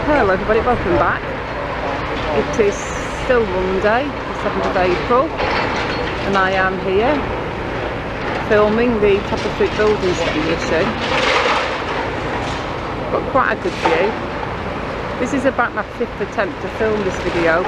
Hello everybody, welcome back. It is still Monday, the 7th of April, and I am here filming the Chapel Street buildings demolition. Got quite a good view. This is about my 5th attempt to film this video.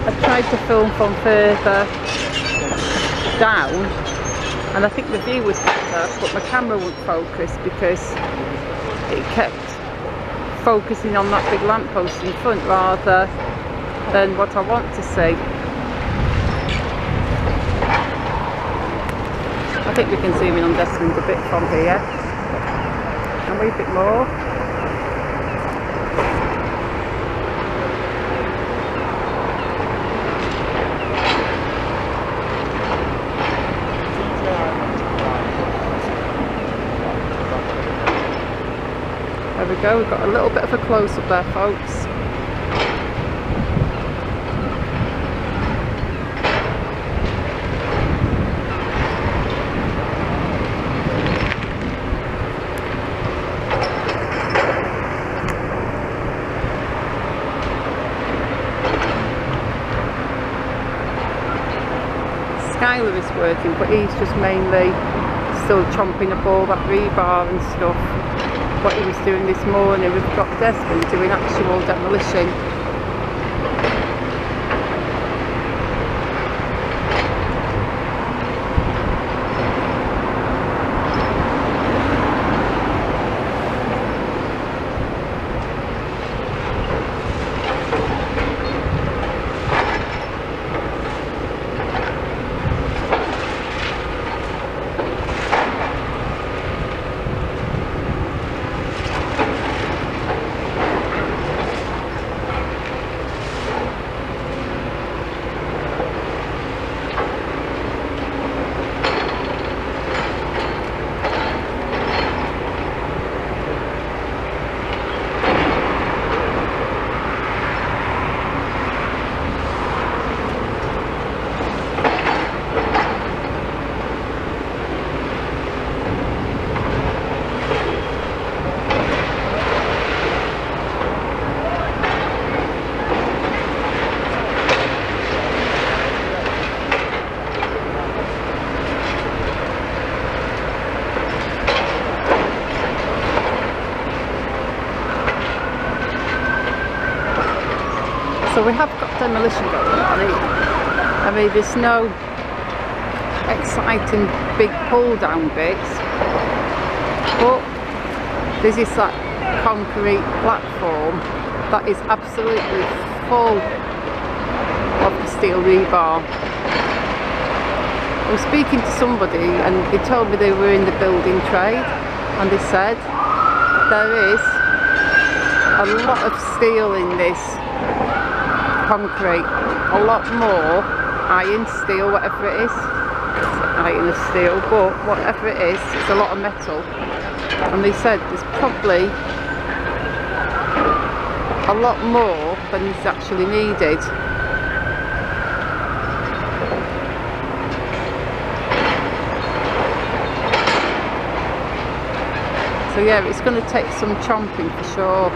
I tried to film from further down and I think the view was better, but my camera wouldn't focus because it kept focusing on that big lamppost in front rather than what I want to see. I think we can zoom in on Desmond a bit from here. And a bit more. There we go, we've got a little bit of a close-up there, folks. Skylar is working, but he's just mainly still chomping up all that rebar and stuff. What he was doing this morning, we've got Desmond doing actual demolition. So we have got demolition going on. I mean, there's no exciting big pull down bits, but there's this like concrete platform that is absolutely full of the steel rebar. I was speaking to somebody and they told me they were in the building trade, and they said there is a lot of steel in this concrete, a lot more iron, steel, whatever it is. It's iron or steel, but whatever it is, it's a lot of metal. And they said there's probably a lot more than is actually needed. So yeah, it's going to take some chomping for sure.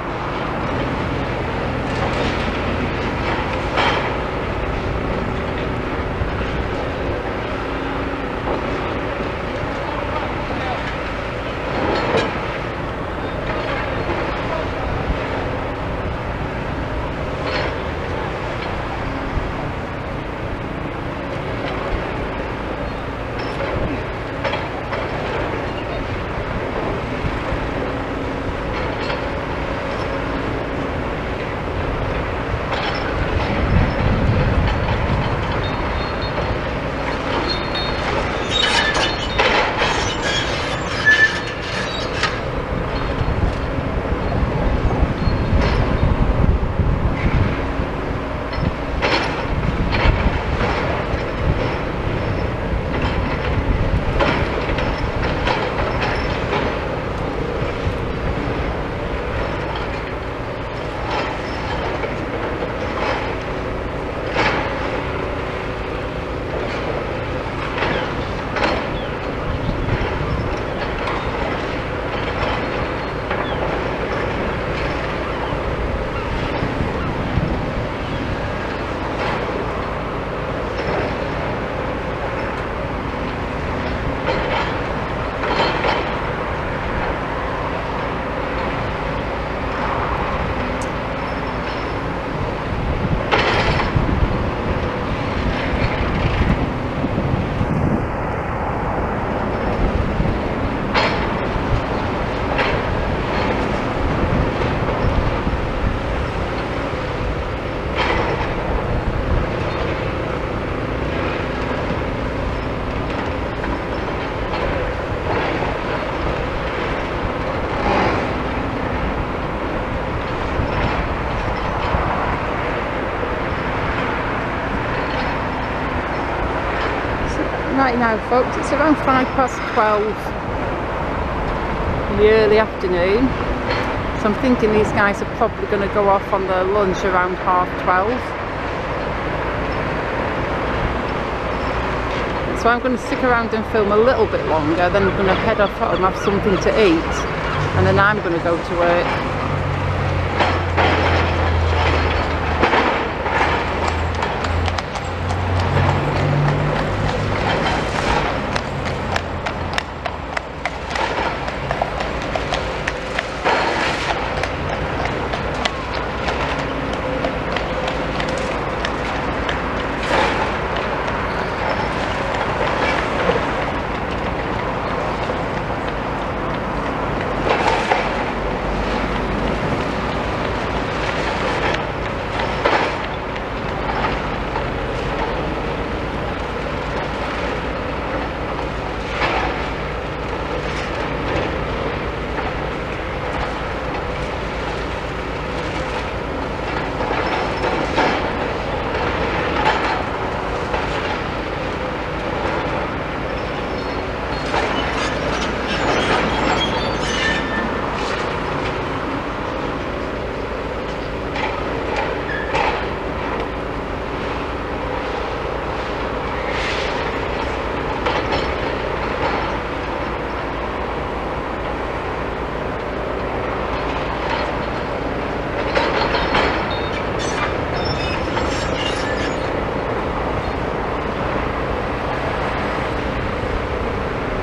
Right now folks, it's around 12:05 in the early afternoon, so I'm thinking these guys are probably going to go off on their lunch around 12:30. So I'm going to stick around and film a little bit longer, then I'm going to head off home, have something to eat, and then I'm going to go to work.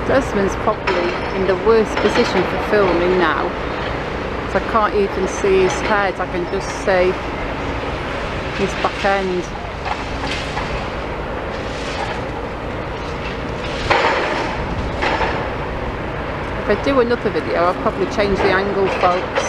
Desmond's probably in the worst position for filming now, so I can't even see his head, I can just see his back end. If I do another video I'll probably change the angle folks.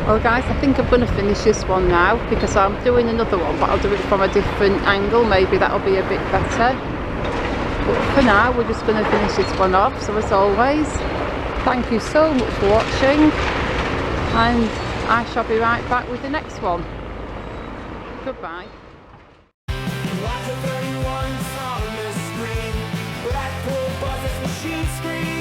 Well guys, I think I'm going to finish this one now because I'm doing another one, but I'll do it from a different angle, maybe that'll be a bit better. But for now we're just going to finish this one off. So as always, thank you so much for watching, and I shall be right back with the next one. Goodbye. Blackpool buzzes, machine scream.